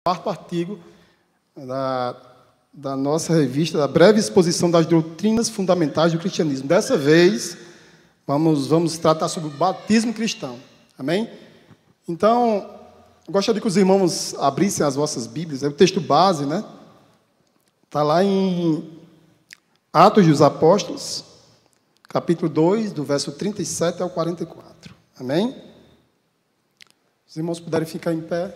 quarto artigo da nossa revista, da breve exposição das doutrinas fundamentais do cristianismo. Dessa vez, vamos tratar sobre o batismo cristão. Amém? Então, eu gostaria que os irmãos abrissem as vossas Bíblias. É o texto base, né? Está lá em Atos dos Apóstolos, capítulo 2, do verso 37 ao 44. Amém? Os irmãos puderem ficar em pé,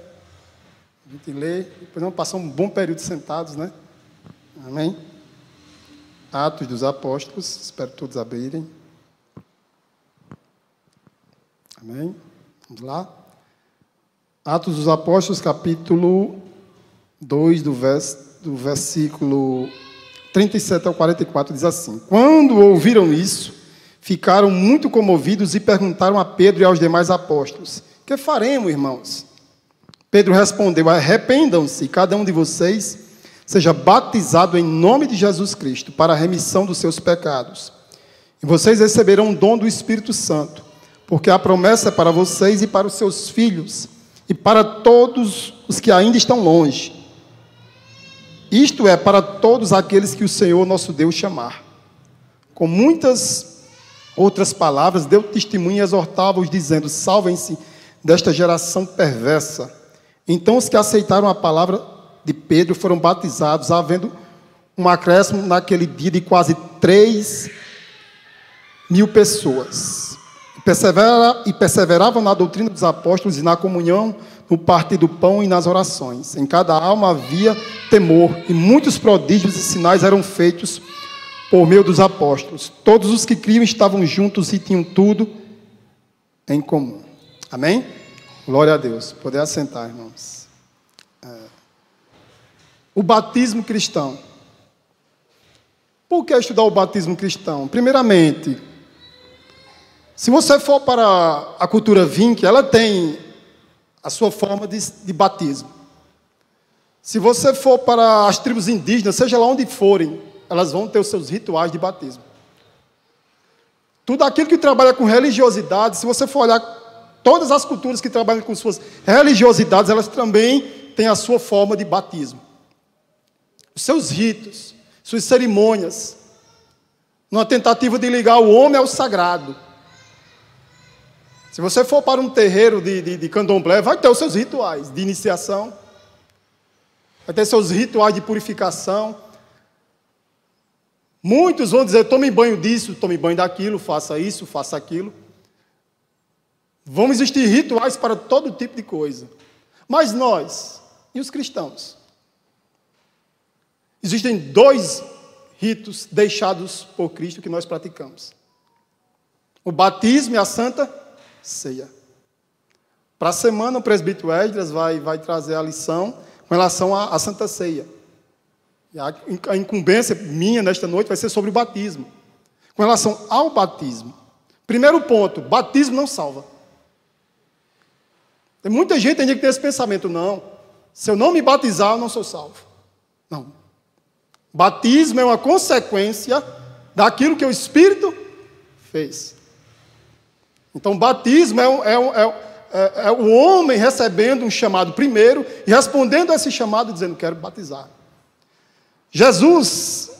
a gente lê, depois vamos passar um bom período sentados, né? Amém? Atos dos Apóstolos, espero todos abrirem. Amém? Vamos lá. Atos dos Apóstolos, capítulo 2, do versículo 37 ao 44, diz assim: Quando ouviram isso, ficaram muito comovidos e perguntaram a Pedro e aos demais apóstolos: Que faremos, irmãos? Pedro respondeu: Arrependam-se, cada um de vocês seja batizado em nome de Jesus Cristo, para a remissão dos seus pecados. E vocês receberão o dom do Espírito Santo, porque a promessa é para vocês e para os seus filhos, e para todos os que ainda estão longe. Isto é, para todos aqueles que o Senhor nosso Deus chamar. Com muitas outras palavras, deu testemunho e exortava-os, dizendo: Salvem-se desta geração perversa. Então os que aceitaram a palavra de Pedro foram batizados, havendo um acréscimo naquele dia de quase 3.000 pessoas. E perseveravam na doutrina dos apóstolos e na comunhão, no partir do pão e nas orações. Em cada alma havia temor, e muitos prodígios e sinais eram feitos por meio dos apóstolos. Todos os que criam estavam juntos e tinham tudo em comum. Amém? Glória a Deus. Poder assentar, irmãos. O batismo cristão. Por que estudar o batismo cristão? Primeiramente, se você for para a cultura vinque, ela tem a sua forma de batismo. Se você for para as tribos indígenas, seja lá onde forem, elas vão ter os seus rituais de batismo. Tudo aquilo que trabalha com religiosidade, se você for olhar todas as culturas que trabalham com suas religiosidades, elas também têm a sua forma de batismo. Os seus ritos, suas cerimônias, numa tentativa de ligar o homem ao sagrado. Se você for para um terreiro de candomblé, vai ter os seus rituais de iniciação, vai ter seus rituais de purificação. Muitos vão dizer: tome banho disso, tome banho daquilo, faça isso, faça aquilo. Vão existir rituais para todo tipo de coisa. Mas nós, e os cristãos? Existem 2 ritos deixados por Cristo que nós praticamos: o batismo e a Santa Ceia. Para a semana, o presbítero Esdras vai trazer a lição com relação à Santa Ceia. E a incumbência minha nesta noite vai ser sobre o batismo. Com relação ao batismo, primeiro ponto: batismo não salva. Tem muita gente ainda que tem esse pensamento: não, se eu não me batizar, eu não sou salvo. Não. Batismo é uma consequência daquilo que o Espírito fez. Então, batismo é o homem recebendo um chamado primeiro e respondendo a esse chamado dizendo: quero batizar. Jesus,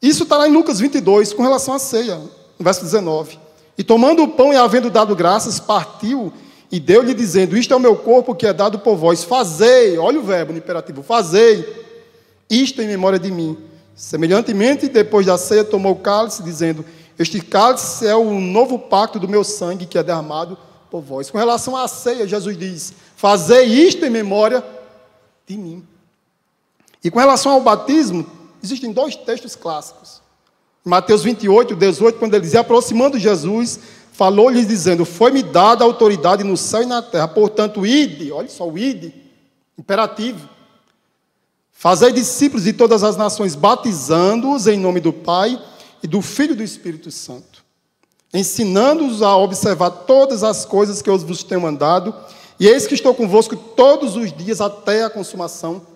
isso está lá em Lucas 22, com relação à ceia, no verso 19. E tomando o pão e havendo dado graças, partiu e deu-lhe dizendo: isto é o meu corpo que é dado por vós, fazei, olha o verbo no imperativo, fazei isto em memória de mim. Semelhantemente, depois da ceia, tomou o cálice, dizendo: este cálice é o novo pacto do meu sangue, que é derramado por vós. Com relação à ceia, Jesus diz: fazei isto em memória de mim. E com relação ao batismo, existem 2 textos clássicos. Mateus 28, 18, quando ele diz: aproximando Jesus, falou-lhes dizendo: foi-me dada a autoridade no céu e na terra, portanto, ide, olha só o ide, imperativo. Fazei discípulos de todas as nações, batizando-os em nome do Pai e do Filho e do Espírito Santo, ensinando-os a observar todas as coisas que eu vos tenho mandado, e eis que estou convosco todos os dias até a consumação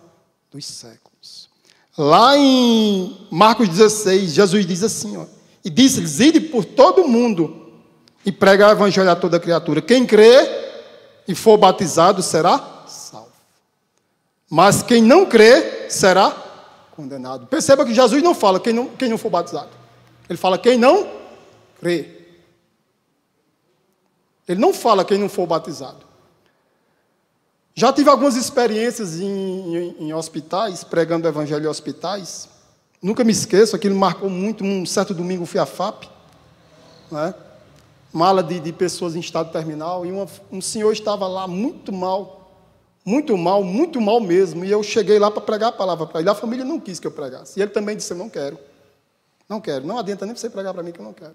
dos séculos. Lá em Marcos 16, Jesus diz assim, e disse-lhes: ide por todo o mundo e prega o evangelho a toda criatura. Quem crê e for batizado será salvo. Mas quem não crê será condenado. Perceba que Jesus não fala quem não for batizado. Ele fala quem não crê. Ele não fala quem não for batizado. Já tive algumas experiências em hospitais, pregando o evangelho em hospitais. Nunca me esqueço, aquilo marcou muito. Um certo domingo fui à FAP, né? Mala de pessoas em estado terminal, e um senhor estava lá muito mal mesmo, e eu cheguei lá para pregar a palavra para ele. A família não quis que eu pregasse, e ele também disse: eu não quero, não adianta nem você pregar para mim que eu não quero.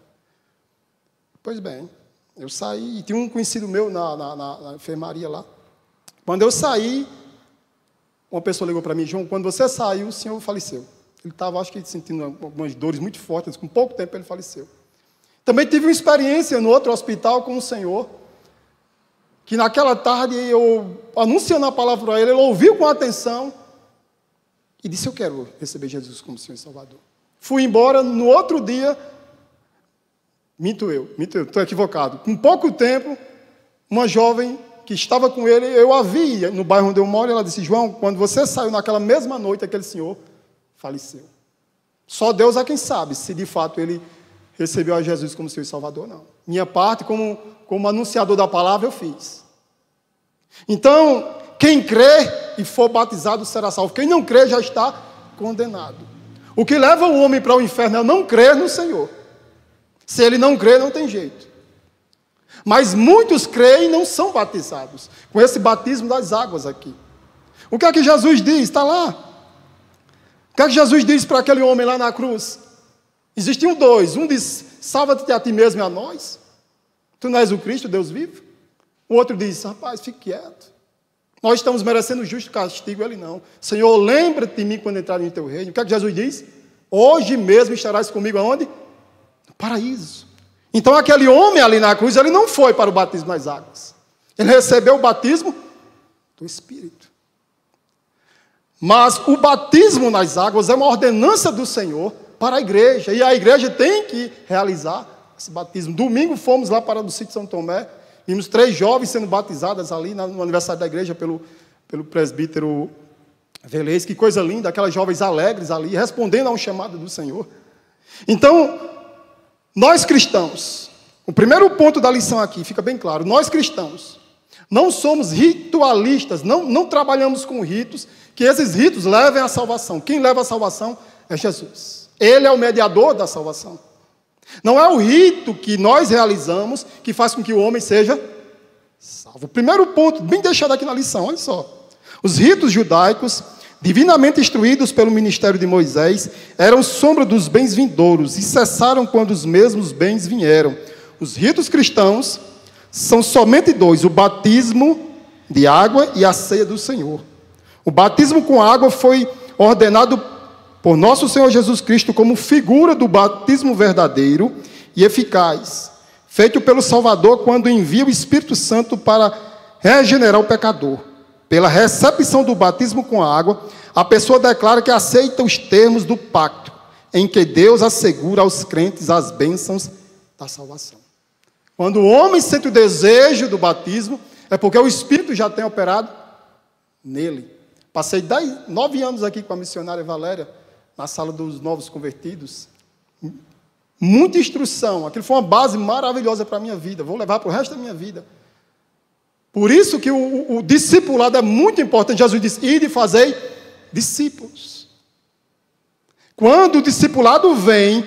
Pois bem, eu saí, e tinha um conhecido meu na enfermaria lá. Quando eu saí, uma pessoa ligou para mim: João, quando você saiu, o senhor faleceu. Ele estava, acho que, sentindo algumas dores muito fortes, com pouco tempo ele faleceu. Também tive uma experiência no outro hospital com um senhor, que naquela tarde eu, anunciando a palavra para ele, ele ouviu com atenção e disse: eu quero receber Jesus como Senhor e Salvador. Fui embora, no outro dia, minto eu, estou equivocado. Com pouco tempo, uma jovem que estava com ele, eu a vi no bairro onde eu moro, e ela disse: João, quando você saiu naquela mesma noite, aquele senhor faleceu. Só Deus é quem sabe se de fato ele recebeu a Jesus como Senhor e Salvador, não. Minha parte, como anunciador da palavra, eu fiz. Então, quem crê e for batizado será salvo. Quem não crê já está condenado. O que leva o homem para o inferno é não crer no Senhor. Se ele não crê, não tem jeito. Mas muitos creem e não são batizados, com esse batismo das águas aqui. O que é que Jesus diz? Está lá. O que é que Jesus diz para aquele homem lá na cruz? Existiam dois. Um diz: salva-te a ti mesmo e a nós. Tu não és o Cristo, Deus vivo. O outro diz: rapaz, fique quieto. Nós estamos merecendo justo castigo, ele não. Senhor, lembra-te de mim quando entrar em teu reino. O que é que Jesus diz? Hoje mesmo estarás comigo aonde? No paraíso. Então aquele homem ali na cruz, ele não foi para o batismo nas águas. Ele recebeu o batismo do Espírito. Mas o batismo nas águas é uma ordenança do Senhor para a igreja. E a igreja tem que realizar esse batismo. Domingo fomos lá para o sítio São Tomé. Vimos 3 jovens sendo batizadas ali no aniversário da igreja pelo presbítero Velez. Que coisa linda, aquelas jovens alegres ali, respondendo a um chamado do Senhor. Então, nós cristãos, o primeiro ponto da lição aqui, fica bem claro: nós cristãos não somos ritualistas, não trabalhamos com ritos, que esses ritos levem à salvação. Quem leva à salvação é Jesus. Ele é o mediador da salvação. Não é o rito que nós realizamos que faz com que o homem seja salvo. O primeiro ponto, bem deixado aqui na lição, olha só. Os ritos judaicos, divinamente instruídos pelo ministério de Moisés, eram sombra dos bens vindouros e cessaram quando os mesmos bens vieram. Os ritos cristãos são somente 2, o batismo de água e a ceia do Senhor. O batismo com água foi ordenado por nosso Senhor Jesus Cristo como figura do batismo verdadeiro e eficaz, feito pelo Salvador quando envia o Espírito Santo para regenerar o pecador. Pela recepção do batismo com água, a pessoa declara que aceita os termos do pacto, em que Deus assegura aos crentes as bênçãos da salvação. Quando o homem sente o desejo do batismo, é porque o Espírito já tem operado nele. Passei 9 anos aqui com a missionária Valéria, na sala dos novos convertidos. Muita instrução. Aquilo foi uma base maravilhosa para a minha vida. Vou levar para o resto da minha vida. Por isso que o discipulado é muito importante. Jesus disse: ide e fazei discípulos. Quando o discipulado vem,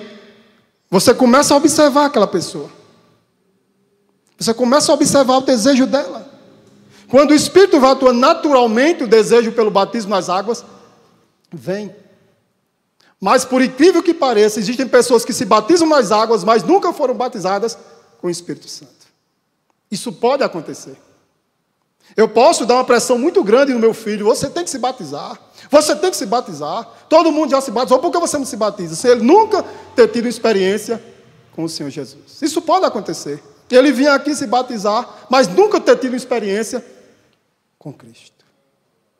você começa a observar aquela pessoa. Você começa a observar o desejo dela. Quando o Espírito vai atuando naturalmente, o desejo pelo batismo nas águas vem. Mas, por incrível que pareça, existem pessoas que se batizam nas águas, mas nunca foram batizadas com o Espírito Santo. Isso pode acontecer. Eu posso dar uma pressão muito grande no meu filho: você tem que se batizar, você tem que se batizar. Todo mundo já se batizou, por que você não se batiza? Se ele nunca ter tido experiência com o Senhor Jesus. Isso pode acontecer. Ele vinha aqui se batizar, mas nunca ter tido experiência com Cristo.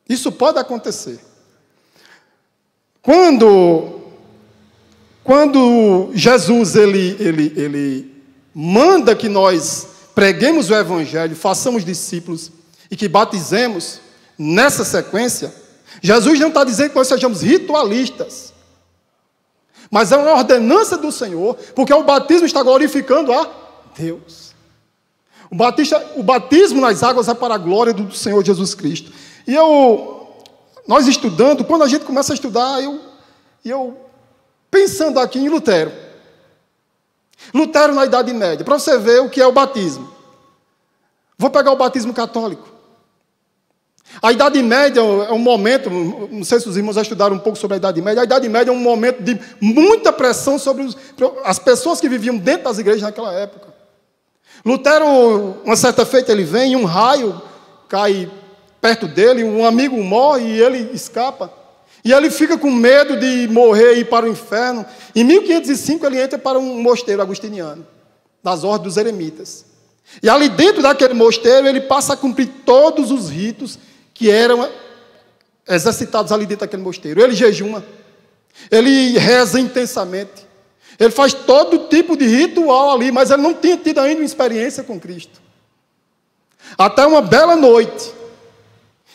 Isso pode acontecer. Quando Jesus ele manda que nós preguemos o Evangelho, façamos discípulos e que batizemos, nessa sequência, Jesus não está dizendo que nós sejamos ritualistas, mas é uma ordenança do Senhor, porque o batismo está glorificando a Deus. O batismo nas águas é para a glória do Senhor Jesus Cristo. E nós estudando, quando a gente começa a estudar, eu pensando aqui em Lutero. Lutero na Idade Média, para você ver o que é o batismo. Vou pegar o batismo católico. A Idade Média é um momento, não sei se os irmãos já estudaram um pouco sobre a Idade Média, a Idade Média é um momento de muita pressão sobre as pessoas que viviam dentro das igrejas naquela época. Lutero, uma certa feita, ele vem e um raio cai perto dele, um amigo morre e ele escapa. E ele fica com medo de morrer e ir para o inferno. Em 1505 ele entra para um mosteiro agustiniano, das ordens dos eremitas. E ali dentro daquele mosteiro ele passa a cumprir todos os ritos que eram exercitados ali dentro daquele mosteiro. Ele jejuma, ele reza intensamente, ele faz todo tipo de ritual ali, mas ele não tinha tido ainda uma experiência com Cristo. Até uma bela noite,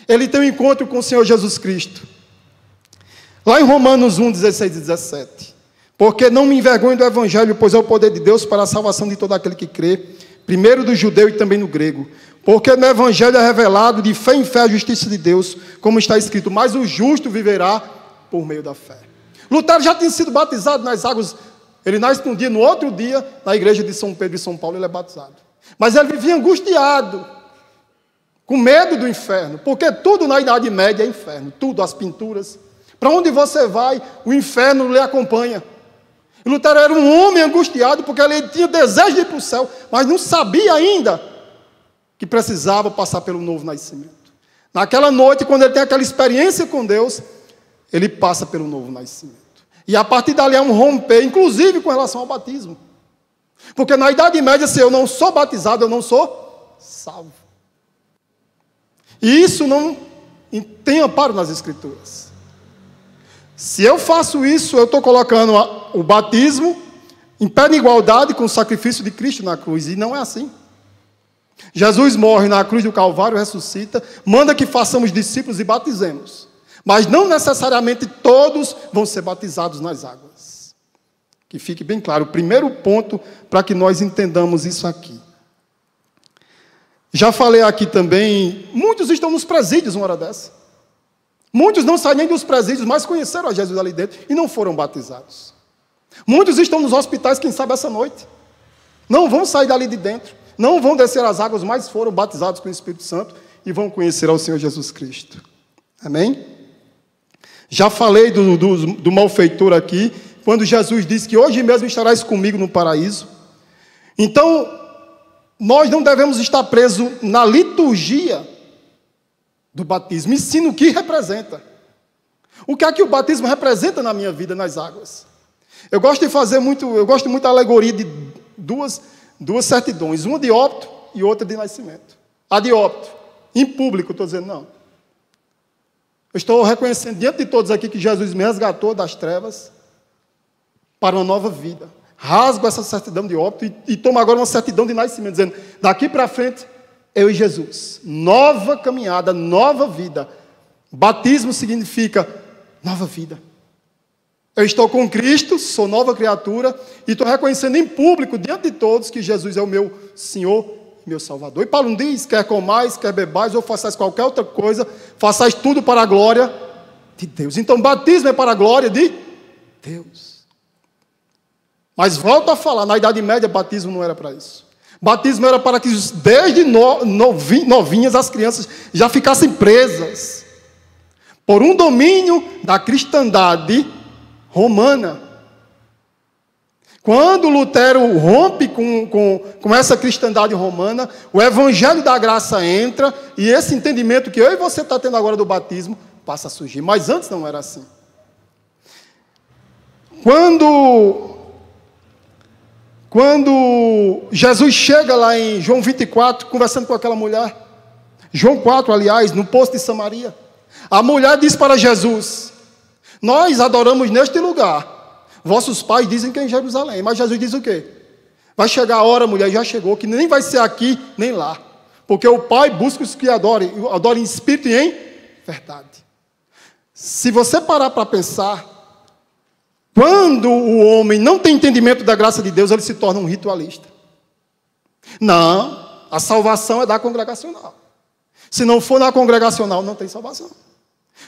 ele tem um encontro com o Senhor Jesus Cristo. Lá em Romanos 1, 16 e 17. Porque não me envergonho do Evangelho, pois é o poder de Deus para a salvação de todo aquele que crê, primeiro do judeu e também no grego. Porque no Evangelho é revelado de fé em fé a justiça de Deus, como está escrito, mas o justo viverá por meio da fé. Lutero já tinha sido batizado nas águas, ele nasce um dia, no outro dia, na igreja de São Pedro e São Paulo, ele é batizado. Mas ele vivia angustiado, com medo do inferno, porque tudo na Idade Média é inferno, tudo, as pinturas. Para onde você vai, o inferno lhe acompanha. E Lutero era um homem angustiado, porque ele tinha desejo de ir para o céu, mas não sabia ainda que precisava passar pelo novo nascimento. Naquela noite, quando ele tem aquela experiência com Deus, ele passa pelo novo nascimento. E a partir dali é um romper, inclusive com relação ao batismo. Porque na Idade Média, se eu não sou batizado, eu não sou salvo. E isso não tem amparo nas Escrituras. Se eu faço isso, eu estou colocando o batismo em pé de igualdade com o sacrifício de Cristo na cruz. E não é assim. Jesus morre na cruz do Calvário, ressuscita, manda que façamos discípulos e batizemos. Mas não necessariamente todos vão ser batizados nas águas. Que fique bem claro. O primeiro ponto para que nós entendamos isso aqui. Já falei aqui também, muitos estão nos presídios uma hora dessa. Muitos não saem nem dos presídios, mas conheceram a Jesus ali dentro e não foram batizados. Muitos estão nos hospitais, quem sabe essa noite. Não vão sair dali de dentro. Não vão descer as águas, mas foram batizados com o Espírito Santo e vão conhecer ao Senhor Jesus Cristo. Amém? Já falei do malfeitor aqui, quando Jesus disse que hoje mesmo estarás comigo no paraíso. Então, nós não devemos estar presos na liturgia do batismo, e sim no que representa. O que é que o batismo representa na minha vida, nas águas? Eu gosto muito da alegoria de duas certidões, uma de óbito e outra de nascimento. A de óbito, em público, estou dizendo não. Eu estou reconhecendo diante de todos aqui que Jesus me resgatou das trevas para uma nova vida. Rasgo essa certidão de óbito e tomo agora uma certidão de nascimento, dizendo, daqui para frente, eu e Jesus. Nova caminhada, nova vida. Batismo significa nova vida. Eu estou com Cristo, sou nova criatura, e estou reconhecendo em público, diante de todos, que Jesus é o meu Senhor, meu Salvador. E Paulo diz, quer comais, quer bebais, ou façais qualquer outra coisa, façais tudo para a glória de Deus. Então, batismo é para a glória de Deus. Mas volto a falar, na Idade Média, batismo não era para isso. Batismo era para que desde novinhas as crianças já ficassem presas por um domínio da cristandade romana. Quando Lutero rompe com essa cristandade romana, o evangelho da graça entra e esse entendimento que eu e você está tendo agora do batismo passa a surgir. Mas antes não era assim. Quando Jesus chega lá em João 24, conversando com aquela mulher, João 4, aliás, no poço de Samaria, a mulher diz para Jesus, nós adoramos neste lugar, vossos pais dizem que é em Jerusalém, mas Jesus diz o quê? Vai chegar a hora, mulher, já chegou, que nem vai ser aqui, nem lá, porque o Pai busca os que adorem em espírito e em verdade. Se você parar para pensar, quando o homem não tem entendimento da graça de Deus, ele se torna um ritualista. Não, a salvação é da congregacional. Se não for na congregacional, não tem salvação.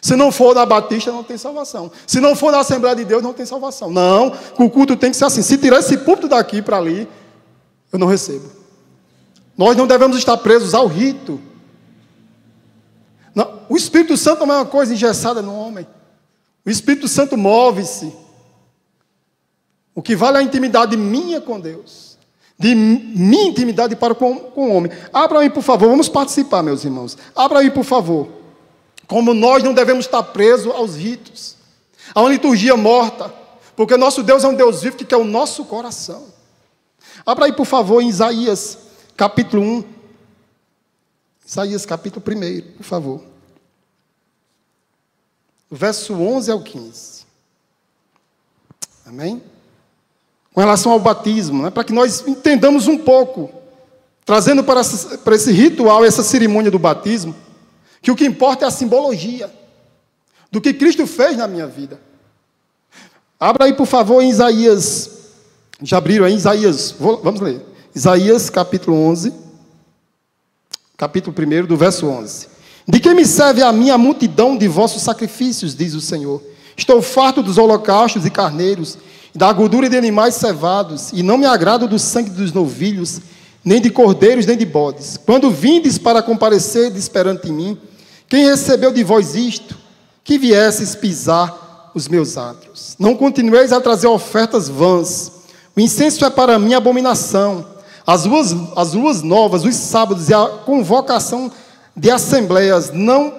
Se não for na batista, não tem salvação. Se não for na Assembleia de Deus, não tem salvação. Não, o culto tem que ser assim. Se tirar esse púlpito daqui para ali, eu não recebo. Nós não devemos estar presos ao rito. Não, o Espírito Santo não é uma coisa engessada no homem. O Espírito Santo move-se. O que vale é a intimidade minha com Deus. De minha intimidade para com o homem. Abra aí, por favor. Vamos participar, meus irmãos. Abra aí, por favor. Como nós não devemos estar presos aos ritos. A uma liturgia morta. Porque nosso Deus é um Deus vivo que quer o nosso coração. Abra aí, por favor, em Isaías, capítulo 1. Isaías, capítulo 1, por favor. Verso 11 ao 15. Amém? Com relação ao batismo, né? Para que nós entendamos um pouco, trazendo para esse ritual, essa cerimônia do batismo, que o que importa é a simbologia do que Cristo fez na minha vida. Abra aí, por favor, em Isaías. Já abriram aí? Isaías, vamos ler. Isaías, capítulo 11, capítulo 1, do verso 11. De que me serve a mim a multidão de vossos sacrifícios, diz o Senhor. Estou farto dos holocaustos e carneiros, da gordura de animais cevados, e não me agrado do sangue dos novilhos, nem de cordeiros, nem de bodes. Quando vindes para comparecerdes perante mim, quem recebeu de vós isto? Que viesses pisar os meus átrios. Não continueis a trazer ofertas vãs. O incenso é para mim abominação. As luas novas, os sábados e a convocação de assembleias, não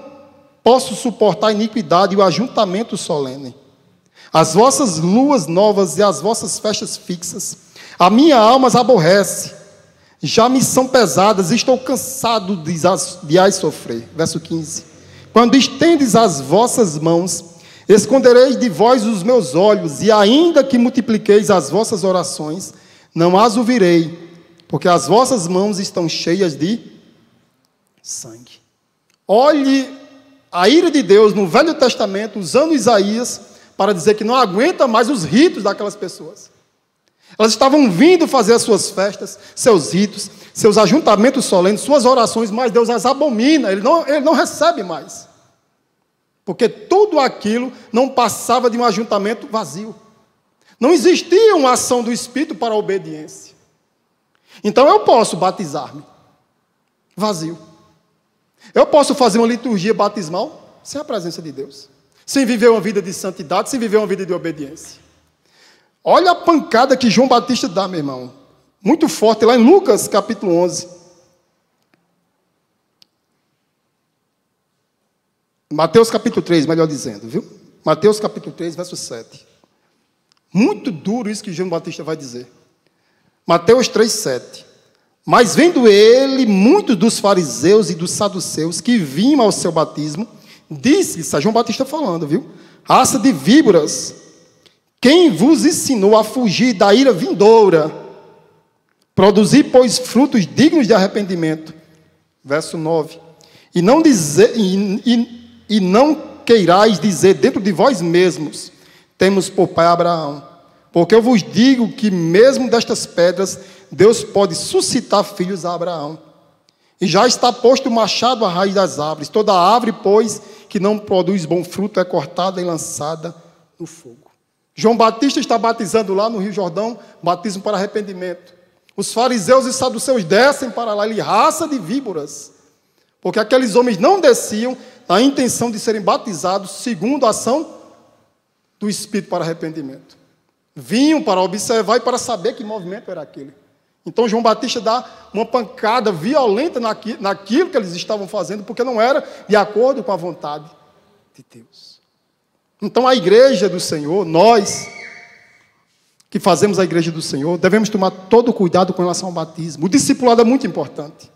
posso suportar a iniquidade e o ajuntamento solene. As vossas luas novas e as vossas festas fixas, a minha alma as aborrece, já me são pesadas, estou cansado de as sofrer. Verso 15. Quando estendes as vossas mãos, escondereis de vós os meus olhos, e ainda que multipliqueis as vossas orações, não as ouvirei, porque as vossas mãos estão cheias de sangue. Olhe a ira de Deus no Velho Testamento, usando Isaías, para dizer que não aguenta mais os ritos daquelas pessoas. Elas estavam vindo fazer as suas festas, seus ritos, seus ajuntamentos solenes, suas orações, mas Deus as abomina, Ele não recebe mais. Porque tudo aquilo não passava de um ajuntamento vazio. Não existia uma ação do Espírito para a obediência. Então eu posso batizar-me vazio. Eu posso fazer uma liturgia batismal sem a presença de Deus. Sem viver uma vida de santidade, sem viver uma vida de obediência. Olha a pancada que João Batista dá, meu irmão. Muito forte, lá em Lucas, capítulo 11. Mateus, capítulo 3, melhor dizendo, viu? Mateus, capítulo 3, verso 7. Muito duro isso que João Batista vai dizer. Mateus 3, 7. Mas vendo ele muitos dos fariseus e dos saduceus que vinham ao seu batismo, disse, isso é João Batista falando, viu? Raça de víboras, quem vos ensinou a fugir da ira vindoura? Produzir, pois, frutos dignos de arrependimento. Verso 9. E não queirais dizer dentro de vós mesmos, temos por pai Abraão. Porque eu vos digo que mesmo destas pedras, Deus pode suscitar filhos a Abraão. E já está posto o machado à raiz das árvores. Toda árvore, pois, que não produz bom fruto, é cortada e lançada no fogo. João Batista está batizando lá no Rio Jordão, batismo para arrependimento. Os fariseus e saduceus descem para lá, ele raça de víboras. Porque aqueles homens não desciam na intenção de serem batizados segundo a ação do Espírito para arrependimento. Vinham para observar e para saber que movimento era aquele. Então João Batista dá uma pancada violenta naquilo que eles estavam fazendo, porque não era de acordo com a vontade de Deus. Então a igreja do Senhor, nós que fazemos a igreja do Senhor, devemos tomar todo o cuidado com relação ao batismo. O discipulado é muito importante.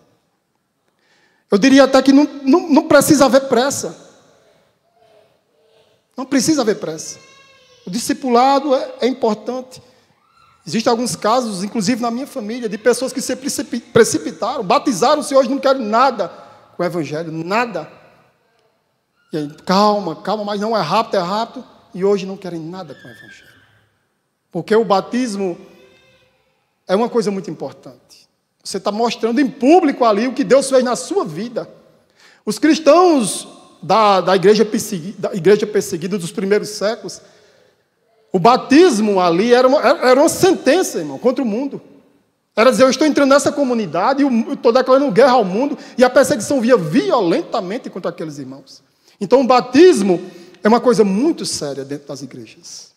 Eu diria até que não precisa haver pressa. Não precisa haver pressa. O discipulado é importante. Existem alguns casos, inclusive na minha família, de pessoas que se precipitaram, batizaram-se e hoje não querem nada com o Evangelho, nada. E aí, calma, calma, mas não é rápido, é rápido. E hoje não querem nada com o Evangelho. Porque o batismo é uma coisa muito importante. Você está mostrando em público ali o que Deus fez na sua vida. Os cristãos da igreja perseguida dos primeiros séculos, o batismo ali era uma sentença, irmão, contra o mundo. Era dizer, eu estou entrando nessa comunidade e estou declarando guerra ao mundo, e a perseguição via violentamente contra aqueles irmãos. Então o batismo é uma coisa muito séria dentro das igrejas.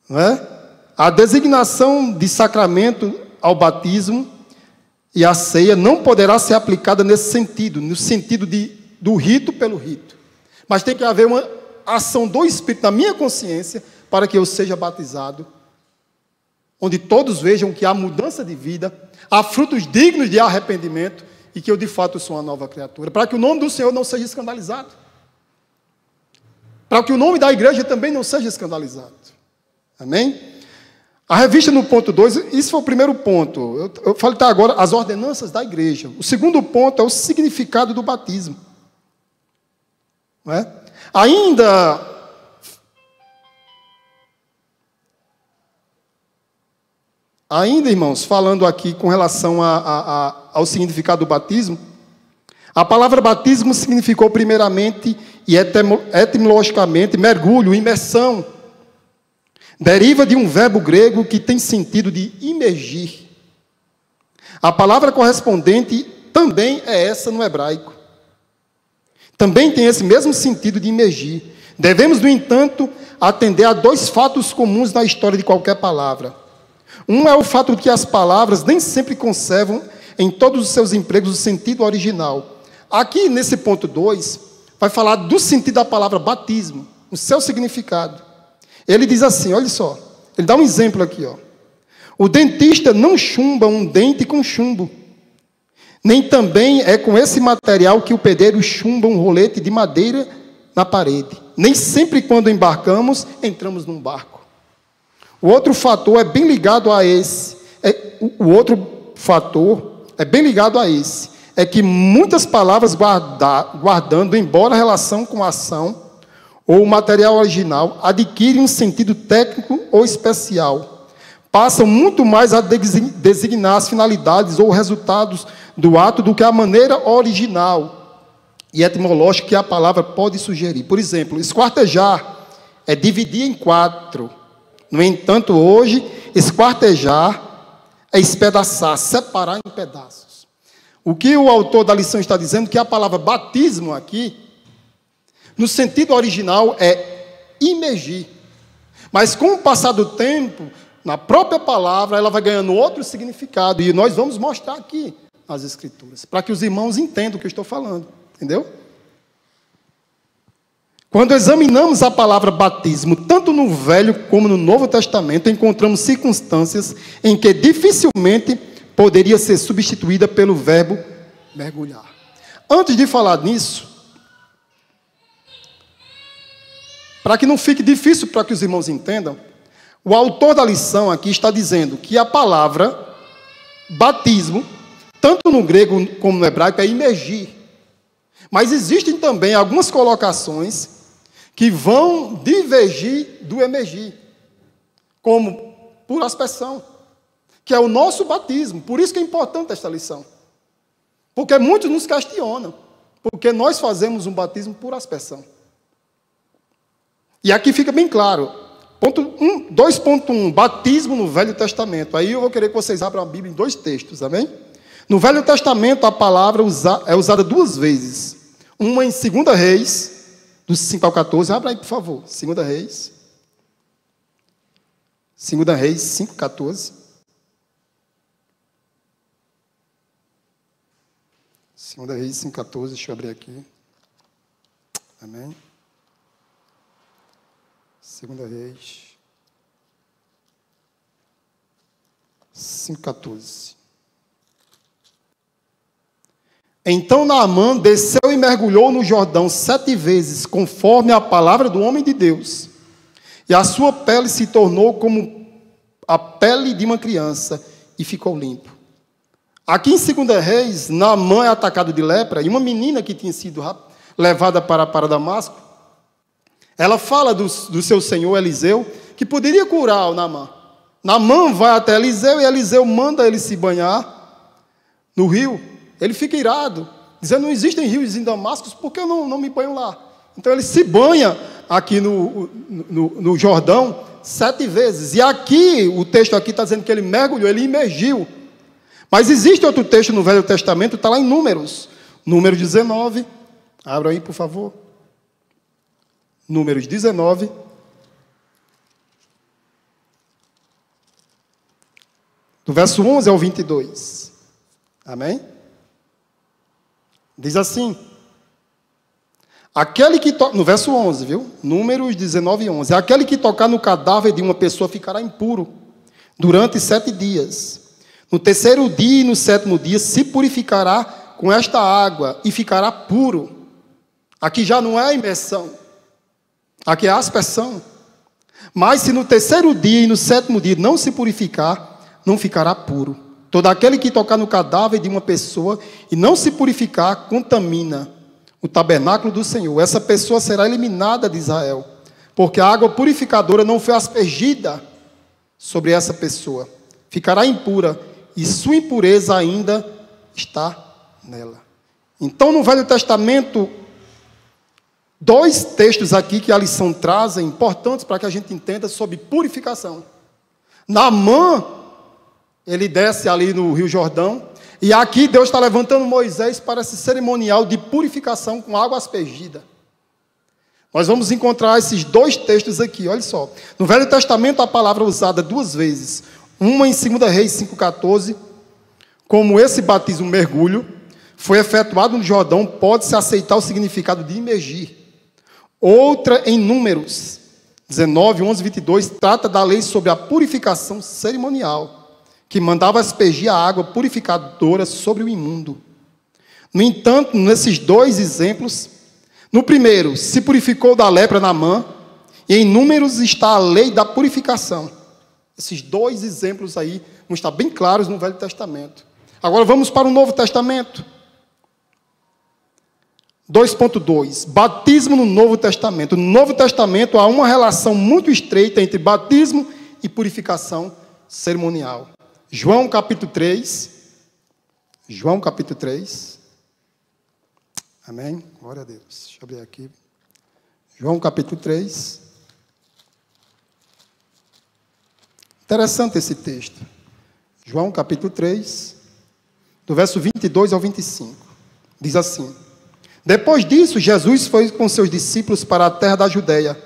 Não é? A designação de sacramento ao batismo e à ceia não poderá ser aplicada nesse sentido, no sentido do rito pelo rito. Mas tem que haver uma ação do Espírito na minha consciência para que eu seja batizado, onde todos vejam que há mudança de vida, há frutos dignos de arrependimento e que eu de fato sou uma nova criatura, para que o nome do Senhor não seja escandalizado, para que o nome da igreja também não seja escandalizado. Amém? A revista no ponto 2, isso foi o primeiro ponto. Eu falei até agora as ordenanças da igreja. O segundo ponto é o significado do batismo. Não é? Ainda, irmãos, falando aqui com relação ao significado do batismo, a palavra batismo significou primeiramente e etimologicamente mergulho, imersão. Deriva de um verbo grego que tem sentido de imergir. A palavra correspondente também é essa no hebraico. Também tem esse mesmo sentido de imergir. Devemos, no entanto, atender a dois fatos comuns na história de qualquer palavra. Um é o fato de que as palavras nem sempre conservam em todos os seus empregos o sentido original. Aqui, nesse ponto 2, vai falar do sentido da palavra batismo, o seu significado. Ele diz assim, olha só, ele dá um exemplo aqui, ó. O dentista não chumba um dente com chumbo. Nem também é com esse material que o pedreiro chumba um rolete de madeira na parede. Nem sempre quando embarcamos, entramos num barco. O outro fator é bem ligado a esse. É que muitas palavras guardando, embora a relação com a ação ou o material original, adquirem um sentido técnico ou especial. Passam muito mais a designar as finalidades ou resultados do ato do que a maneira original e etimológica que a palavra pode sugerir. Por exemplo, esquartejar é dividir em 4. No entanto, hoje, esquartejar é espedaçar, separar em pedaços. O que o autor da lição está dizendo é que a palavra batismo aqui, no sentido original, é imergir. Mas com o passar do tempo, na própria palavra, ela vai ganhando outro significado. E nós vamos mostrar aqui nas Escrituras, para que os irmãos entendam o que eu estou falando. Entendeu? Quando examinamos a palavra batismo, tanto no Velho como no Novo Testamento, encontramos circunstâncias em que dificilmente poderia ser substituída pelo verbo mergulhar. Antes de falar nisso, para que não fique difícil para que os irmãos entendam, o autor da lição aqui está dizendo que a palavra batismo, tanto no grego como no hebraico, é imergir. Mas existem também algumas colocações que vão divergir do emergir, como por aspersão, que é o nosso batismo. Por isso que é importante esta lição. Porque muitos nos questionam, porque nós fazemos um batismo por aspersão. E aqui fica bem claro, 2.1, batismo no Velho Testamento. Aí eu vou querer que vocês abram a Bíblia em 2 textos, amém? No Velho Testamento, a palavra é usada 2 vezes. Uma em 2 Reis, dos 5 ao 14. Abra aí, por favor. 2 Reis. 2 Reis, 5, 14. 2 Reis, 5, 14. Deixa eu abrir aqui. Amém? 2 Reis. 5, 14. Então Naamã desceu e mergulhou no Jordão 7 vezes, conforme a palavra do homem de Deus. E a sua pele se tornou como a pele de uma criança e ficou limpo. Aqui em 2 Reis, Naamã é atacado de lepra e uma menina que tinha sido levada para Damasco, ela fala do seu senhor Eliseu, que poderia curar o Naamã. Naamã vai até Eliseu e Eliseu manda ele se banhar no rio. Ele fica irado, dizendo: não existem rios em Damasco, por que eu não me banho lá? Então ele se banha aqui no Jordão 7 vezes. E aqui, o texto aqui está dizendo que ele mergulhou, ele imergiu. Mas existe outro texto no Velho Testamento, está lá em Números. Números 19. Abra aí, por favor. Números 19. Do verso 11 ao 22. Amém? Diz assim. Aquele que no verso 11, viu? Números 19 e 11. Aquele que tocar no cadáver de uma pessoa ficará impuro durante 7 dias. No 3º dia e no 7º dia se purificará com esta água e ficará puro. Aqui já não é imersão. Aqui é aspersão. Mas se no 3º dia e no 7º dia não se purificar, não ficará puro. Todo aquele que tocar no cadáver de uma pessoa e não se purificar, contamina o tabernáculo do Senhor. Essa pessoa será eliminada de Israel, porque a água purificadora não foi aspergida sobre essa pessoa. Ficará impura e sua impureza ainda está nela. Então, no Velho Testamento, 2 textos aqui que a lição trazem, importantes para que a gente entenda sobre purificação. Naamã, ele desce ali no Rio Jordão, e aqui Deus está levantando Moisés para esse cerimonial de purificação com água aspergida. Nós vamos encontrar esses 2 textos aqui, olha só. No Velho Testamento a palavra é usada 2 vezes. Uma em 2 Reis 5,14, como esse batismo mergulho foi efetuado no Jordão, pode-se aceitar o significado de imergir. Outra em Números 19, 11, 22, trata da lei sobre a purificação cerimonial, que mandava aspergir a água purificadora sobre o imundo. No entanto, nesses 2 exemplos, no primeiro, se purificou da lepra Naamã, e em Números está a lei da purificação. Esses 2 exemplos aí vão estar bem claros no Velho Testamento. Agora vamos para o Novo Testamento. 2.2, batismo no Novo Testamento. No Novo Testamento há uma relação muito estreita entre batismo e purificação cerimonial. João capítulo 3. João capítulo 3. Amém? Glória a Deus. Deixa eu abrir aqui. João capítulo 3. Interessante esse texto. João capítulo 3, do verso 22 ao 25. Diz assim: depois disso, Jesus foi com seus discípulos para a terra da Judeia.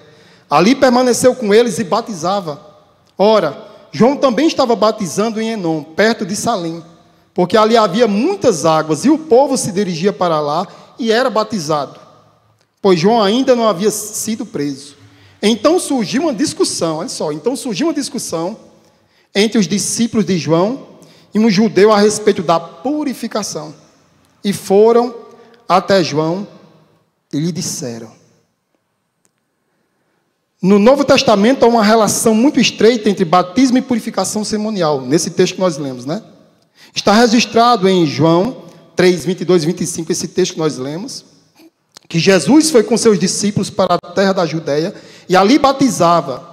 Ali permaneceu com eles e batizava. Ora, João também estava batizando em Enom, perto de Salim, porque ali havia muitas águas, e o povo se dirigia para lá e era batizado, pois João ainda não havia sido preso. Então surgiu uma discussão, olha só, entre os discípulos de João e um judeu a respeito da purificação. E foram até João e lhe disseram. No Novo Testamento há uma relação muito estreita entre batismo e purificação cerimonial, nesse texto que nós lemos, né? Está registrado em João 3, 22 e 25, esse texto que nós lemos, que Jesus foi com seus discípulos para a terra da Judeia e ali batizava,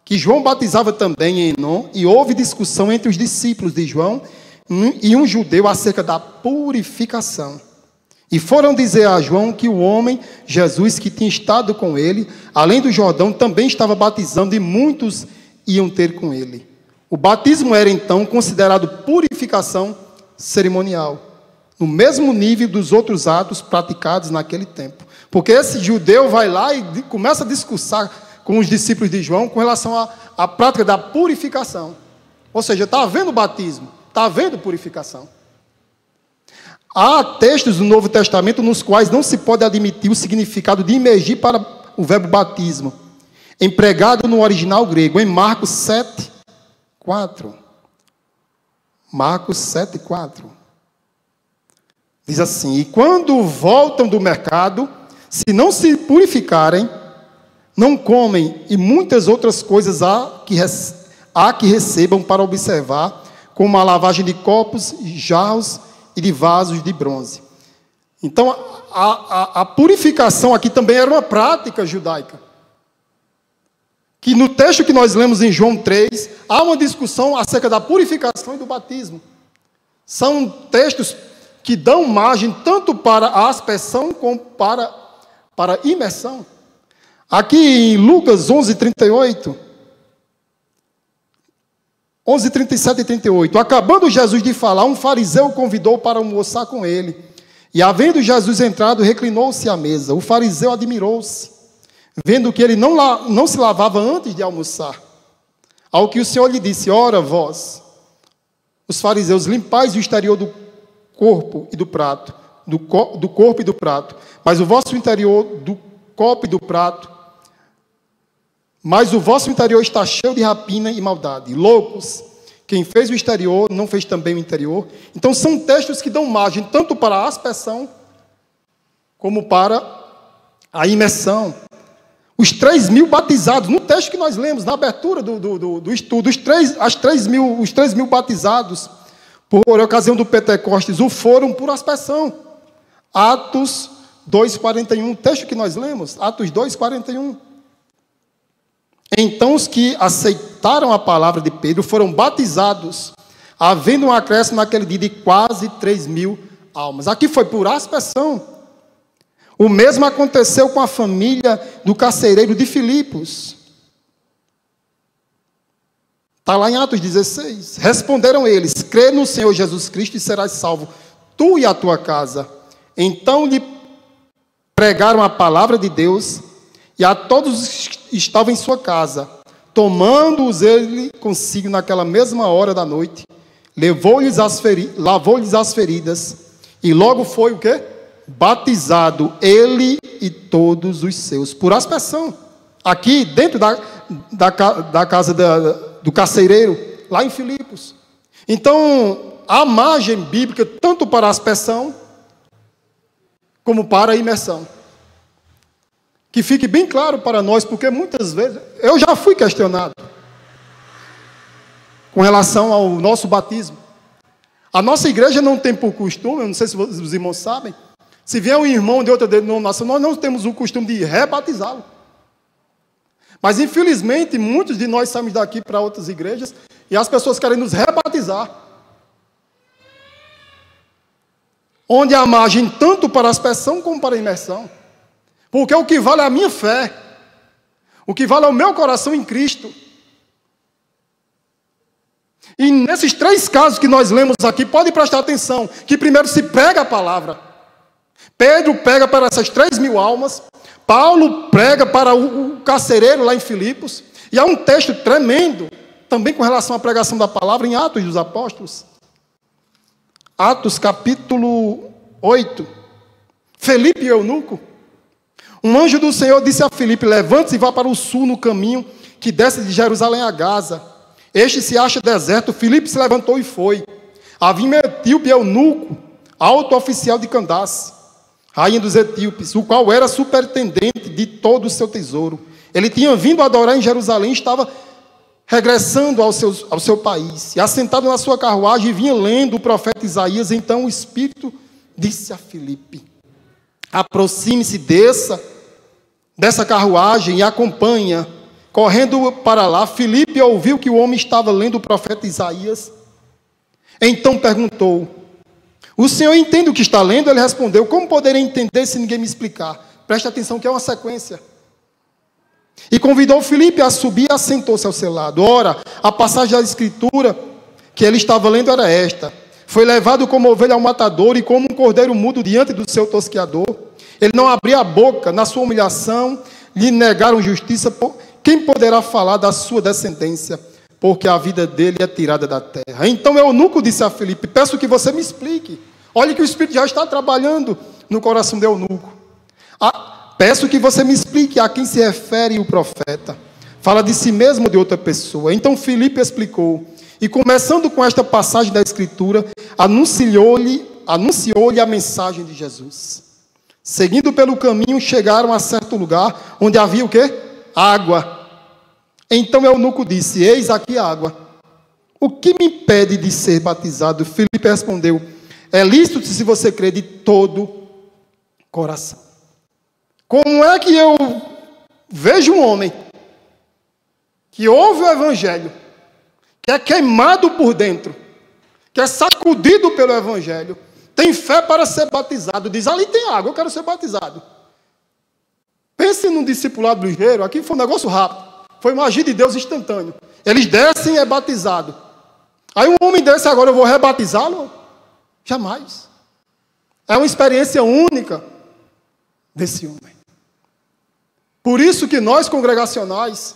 que João batizava também em Enom, e houve discussão entre os discípulos de João e um judeu acerca da purificação. E foram dizer a João que o homem, Jesus, que tinha estado com ele, além do Jordão, também estava batizando, e muitos iam ter com ele. O batismo era, então, considerado purificação cerimonial, no mesmo nível dos outros atos praticados naquele tempo. Porque esse judeu vai lá e começa a discursar com os discípulos de João com relação à prática da purificação. Ou seja, está havendo batismo, está havendo purificação. Há textos do Novo Testamento nos quais não se pode admitir o significado de imergir para o verbo batismo, empregado no original grego, em Marcos 7, 4. Marcos 7, 4. Diz assim: e quando voltam do mercado, se não se purificarem, não comem, e muitas outras coisas há que recebam para observar, como a lavagem de copos, jarros e de vasos de bronze. Então, a purificação aqui também era uma prática judaica. Que no texto que nós lemos em João 3, há uma discussão acerca da purificação e do batismo. São textos que dão margem tanto para a aspersão como para a imersão. Aqui em Lucas 11:38, 11:37 e 38, acabando Jesus de falar, um fariseu o convidou para almoçar com ele. E havendo Jesus entrado, reclinou-se à mesa. O fariseu admirou-se, vendo que ele não se lavava antes de almoçar. Ao que o Senhor lhe disse: ora, vós, os fariseus, limpais o exterior do corpo e do prato, do corpo e do prato, mas o vosso interior do copo e do prato, mas o vosso interior está cheio de rapina e maldade. Loucos, quem fez o exterior não fez também o interior? Então são textos que dão margem tanto para a aspersão como para a imersão. Os 3.000 batizados, no texto que nós lemos, na abertura do estudo, os 3.000 batizados, por ocasião do Pentecostes, o foram por aspersão. Atos 2:41, o texto que nós lemos, Atos 2:41. Então os que aceitaram a palavra de Pedro foram batizados, havendo um acréscimo naquele dia de quase 3.000 almas. Aqui foi por aspersão. O mesmo aconteceu com a família do carcereiro de Filipos. Está lá em Atos 16. Responderam eles: crê no Senhor Jesus Cristo e serás salvo, tu e a tua casa. Então lhe pregaram a palavra de Deus, e a todos que estavam em sua casa, tomando-os ele consigo naquela mesma hora da noite, lavou-lhes as feridas, e logo foi o quê? Batizado ele e todos os seus, por aspersão. Aqui dentro da casa do carcereiro, lá em Filipos. Então, há margem bíblica tanto para a aspersão como para a imersão. Que fique bem claro para nós, porque muitas vezes eu já fui questionado com relação ao nosso batismo. A nossa igreja não tem por costume, eu não sei se os irmãos sabem, se vier um irmão de outra denominação, nós não temos o costume de rebatizá-lo. Mas infelizmente, muitos de nós saímos daqui para outras igrejas e as pessoas querem nos rebatizar. Onde há margem tanto para a aspersão como para a imersão. Porque o que vale é a minha fé. O que vale é o meu coração em Cristo. E nesses 3 casos que nós lemos aqui, pode prestar atenção, que primeiro se prega a palavra. Pedro prega para essas 3.000 almas. Paulo prega para o carcereiro lá em Filipos. E há um texto tremendo, também com relação à pregação da palavra, em Atos dos Apóstolos. Atos capítulo 8. Felipe e eunuco. Um anjo do Senhor disse a Filipe: levante-se e vá para o sul no caminho que desce de Jerusalém a Gaza. Este se acha deserto. Filipe se levantou e foi. Havia um etíope eunuco, alto oficial de Candace, rainha dos etíopes, o qual era superintendente de todo o seu tesouro. Ele tinha vindo adorar em Jerusalém e estava regressando ao seu país. E assentado na sua carruagem, vinha lendo o profeta Isaías. Então o Espírito disse a Filipe: aproxime-se dessa carruagem e acompanha. Correndo para lá, Filipe ouviu que o homem estava lendo o profeta Isaías. Então perguntou: o senhor entende o que está lendo? Ele respondeu: como poderei entender se ninguém me explicar? Preste atenção que é uma sequência. E convidou Filipe a subir e assentou-se ao seu lado. Ora, a passagem da escritura que ele estava lendo era esta: foi levado como ovelha ao matador e como um cordeiro mudo diante do seu tosqueador. Ele não abria a boca. Na sua humilhação lhe negaram justiça. Quem poderá falar da sua descendência? Porque a vida dele é tirada da terra. Então eunuco disse a Filipe: peço que você me explique. Olhe que o Espírito já está trabalhando no coração do eunuco. Peço que você me explique a quem se refere o profeta. Fala de si mesmo ou de outra pessoa? Então Filipe explicou. E começando com esta passagem da Escritura, anunciou-lhe a mensagem de Jesus. Seguindo pelo caminho, chegaram a certo lugar onde havia o quê? Água. Então eunuco disse: eis aqui água. O que me impede de ser batizado? Filipe respondeu: é lícito se você crê de todo coração. Como é que eu vejo um homem que ouve o Evangelho, que é queimado por dentro, que é sacudido pelo Evangelho, tem fé para ser batizado, diz, ali tem água, eu quero ser batizado. Pense num discipulado ligeiro, aqui foi um negócio rápido, foi uma agir de Deus instantâneo. Eles descem e é batizado. Aí um homem desse, agora eu vou rebatizá-lo? Jamais. É uma experiência única desse homem. Por isso que nós, congregacionais,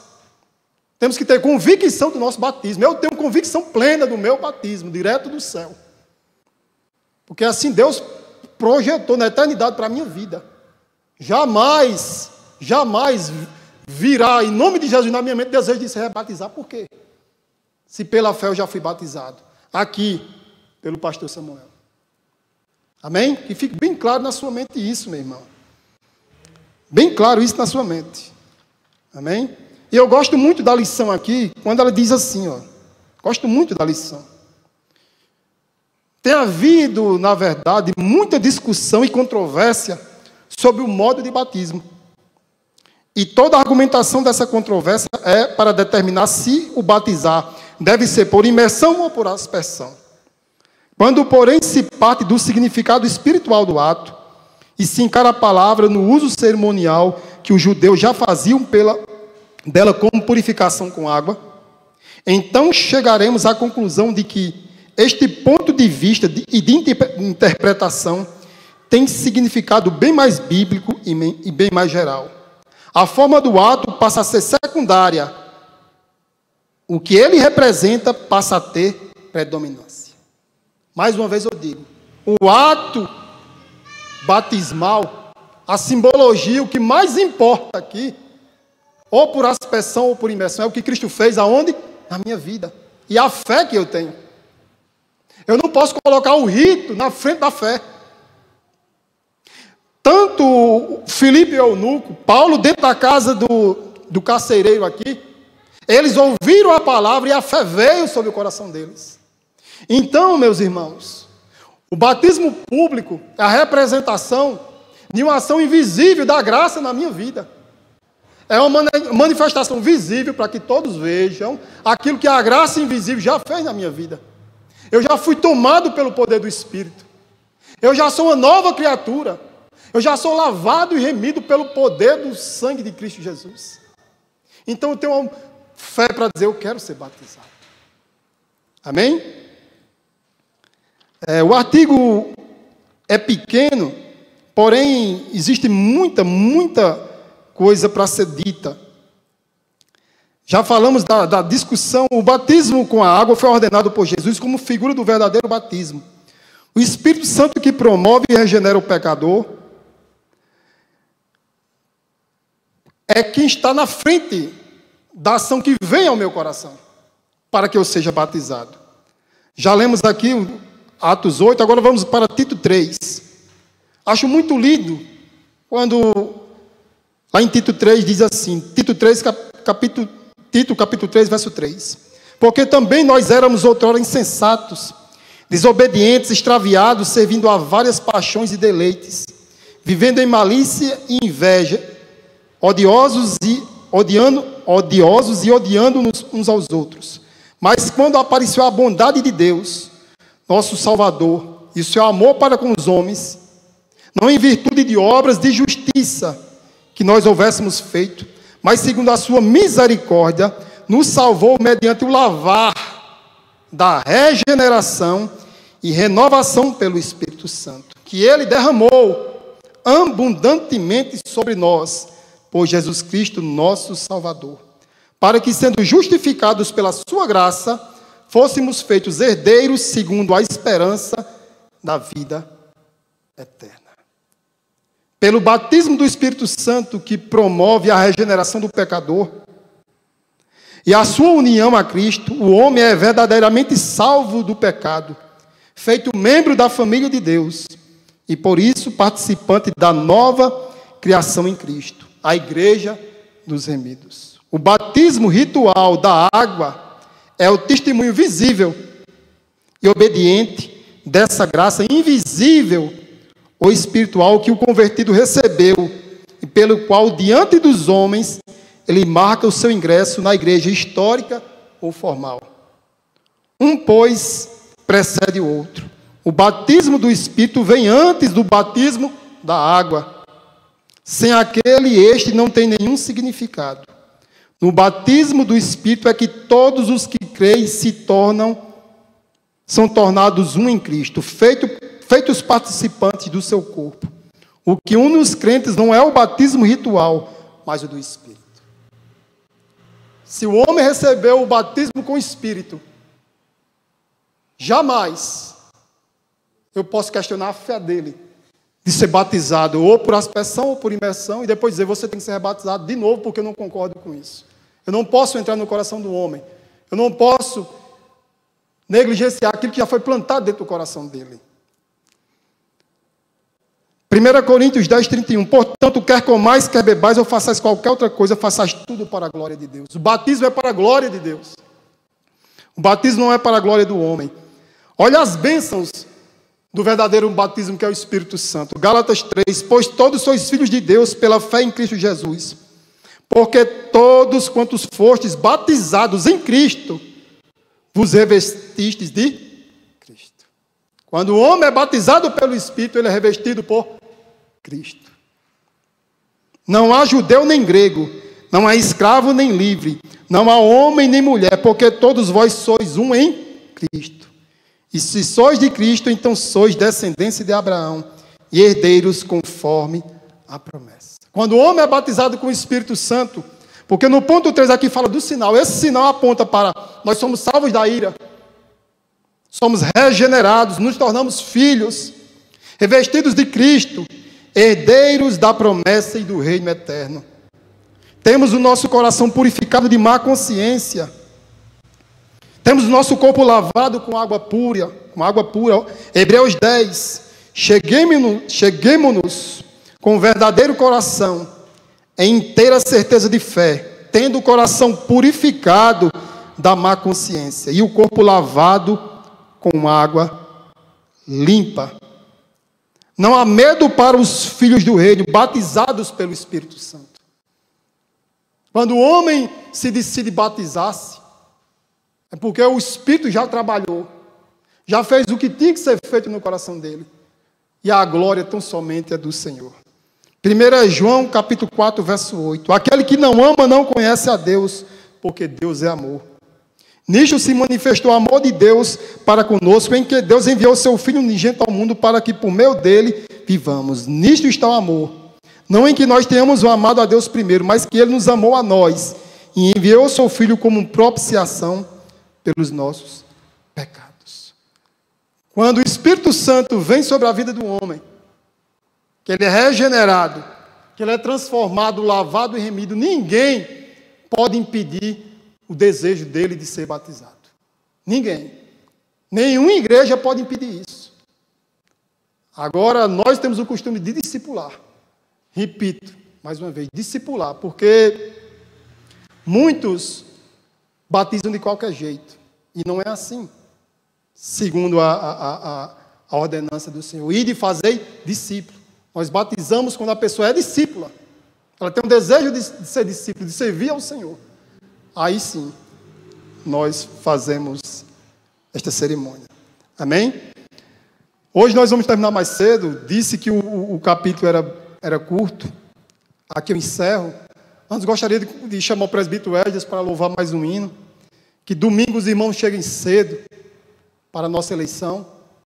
temos que ter convicção do nosso batismo. Eu tenho convicção plena do meu batismo, direto do céu. Porque assim Deus projetou na eternidade para a minha vida. Jamais virá, em nome de Jesus, na minha mente, desejo de se rebatizar. Por quê? Se pela fé eu já fui batizado. Aqui, pelo pastor Samuel. Amém? Que fique bem claro na sua mente isso, meu irmão. Bem claro isso na sua mente. Amém? E eu gosto muito da lição aqui, quando ela diz assim, ó. Gosto muito da lição. Tem havido, na verdade, muita discussão e controvérsia sobre o modo de batismo. E toda a argumentação dessa controvérsia é para determinar se o batizar deve ser por imersão ou por aspersão. Quando, porém, se parte do significado espiritual do ato e se encara a palavra no uso cerimonial que os judeus já faziam dela como purificação com água, então chegaremos à conclusão de que este ponto de vista e de interpretação tem significado bem mais bíblico e bem mais geral. A forma do ato passa a ser secundária. O que ele representa passa a ter predominância. Mais uma vez eu digo, o ato batismal, a simbologia, o que mais importa aqui, ou por aspersão ou por imersão, é o que Cristo fez aonde? Na minha vida. E a fé que eu tenho. Eu não posso colocar o rito na frente da fé. Tanto Filipe e Eunuco, Paulo dentro da casa do carcereiro aqui, eles ouviram a palavra e a fé veio sobre o coração deles. Então, meus irmãos, o batismo público é a representação de uma ação invisível da graça na minha vida. É uma manifestação visível para que todos vejam aquilo que a graça invisível já fez na minha vida. Eu já fui tomado pelo poder do Espírito. Eu já sou uma nova criatura. Eu já sou lavado e remido pelo poder do sangue de Cristo Jesus. Então eu tenho uma fé para dizer, eu quero ser batizado. Amém? O artigo é pequeno, porém existe muita coisa para ser dita. Já falamos da discussão, o batismo com a água foi ordenado por Jesus como figura do verdadeiro batismo. O Espírito Santo que promove e regenera o pecador é quem está na frente da ação que vem ao meu coração, para que eu seja batizado. Já lemos aqui Atos 8, agora vamos para Tito 3. Acho muito lindo quando, lá em Tito 3 diz assim, Tito capítulo 3, verso 3. Porque também nós éramos outrora insensatos, desobedientes, extraviados, servindo a várias paixões e deleites, vivendo em malícia e inveja, odiosos e odiando-nos uns aos outros. Mas quando apareceu a bondade de Deus, nosso Salvador, e o seu amor para com os homens, não em virtude de obras de justiça que nós houvéssemos feito, mas segundo a sua misericórdia, nos salvou mediante o lavar da regeneração e renovação pelo Espírito Santo, que ele derramou abundantemente sobre nós, por Jesus Cristo, nosso Salvador, para que, sendo justificados pela sua graça, fôssemos feitos herdeiros segundo a esperança da vida eterna. Pelo batismo do Espírito Santo, que promove a regeneração do pecador, e a sua união a Cristo, o homem é verdadeiramente salvo do pecado, feito membro da família de Deus, e por isso participante da nova criação em Cristo, a igreja dos remidos. O batismo ritual da água é o testemunho visível e obediente dessa graça invisível ou espiritual que o convertido recebeu e pelo qual, diante dos homens, ele marca o seu ingresso na igreja histórica ou formal. Um, pois, precede o outro. O batismo do Espírito vem antes do batismo da água. Sem aquele, este não tem nenhum significado. No batismo do Espírito é que todos os que creem são tornados um em Cristo, feitos participantes do seu corpo. O que une os crentes não é o batismo ritual, mas o do Espírito. Se o homem recebeu o batismo com o Espírito, jamais eu posso questionar a fé dele de ser batizado ou por aspersão ou por imersão e depois dizer, você tem que ser rebatizado de novo porque eu não concordo com isso. Eu não posso entrar no coração do homem. Eu não posso negligenciar aquilo que já foi plantado dentro do coração dele. 1 Coríntios 10, 31. Portanto, quer comais, quer bebais, ou façais qualquer outra coisa, façais tudo para a glória de Deus. O batismo é para a glória de Deus. O batismo não é para a glória do homem. Olha as bênçãos do verdadeiro batismo, que é o Espírito Santo. Gálatas 3. Pois todos sois filhos de Deus pela fé em Cristo Jesus. Porque todos quantos fostes batizados em Cristo, vos revestistes de Cristo. Quando o homem é batizado pelo Espírito, ele é revestido por Cristo. Não há judeu nem grego, não há escravo nem livre, não há homem nem mulher, porque todos vós sois um em Cristo. E se sois de Cristo, então sois descendência de Abraão e herdeiros conforme a promessa. Quando o homem é batizado com o Espírito Santo, porque no ponto 3 aqui fala do sinal, esse sinal aponta para nós somos salvos da ira, somos regenerados, nos tornamos filhos, revestidos de Cristo, herdeiros da promessa e do reino eterno. Temos o nosso coração purificado de má consciência, temos o nosso corpo lavado com água pura. Hebreus 10, cheguemo-nos com o verdadeiro coração, em inteira certeza de fé, tendo o coração purificado da má consciência e o corpo lavado com água limpa. Não há medo para os filhos do reino, batizados pelo Espírito Santo. Quando o homem se decide batizar-se, é porque o Espírito já trabalhou, já fez o que tinha que ser feito no coração dele. E a glória tão somente é do Senhor. 1 João capítulo 4, verso 8. Aquele que não ama não conhece a Deus, porque Deus é amor. Nisto se manifestou o amor de Deus para conosco, em que Deus enviou seu Filho unigênito ao mundo para que por meio dele vivamos. Nisto está o amor. Não em que nós tenhamos amado a Deus primeiro, mas que ele nos amou a nós e enviou seu Filho como propiciação pelos nossos pecados. Quando o Espírito Santo vem sobre a vida do homem, que ele é regenerado, que ele é transformado, lavado e remido, ninguém pode impedir o desejo dele de ser batizado. Ninguém. Nenhuma igreja pode impedir isso. Agora, nós temos o costume de discipular. Repito, mais uma vez, discipular, porque muitos batizam de qualquer jeito. E não é assim, segundo a ordenança do Senhor. E de fazer discípulo. Nós batizamos quando a pessoa é discípula. Ela tem um desejo de ser discípulo, de servir ao Senhor. Aí sim, nós fazemos esta cerimônia. Amém? Hoje nós vamos terminar mais cedo. Disse que o capítulo era curto. Aqui eu encerro. Antes gostaria de chamar o presbítero Edges para louvar mais um hino. Que domingo os irmãos cheguem cedo para a nossa eleição.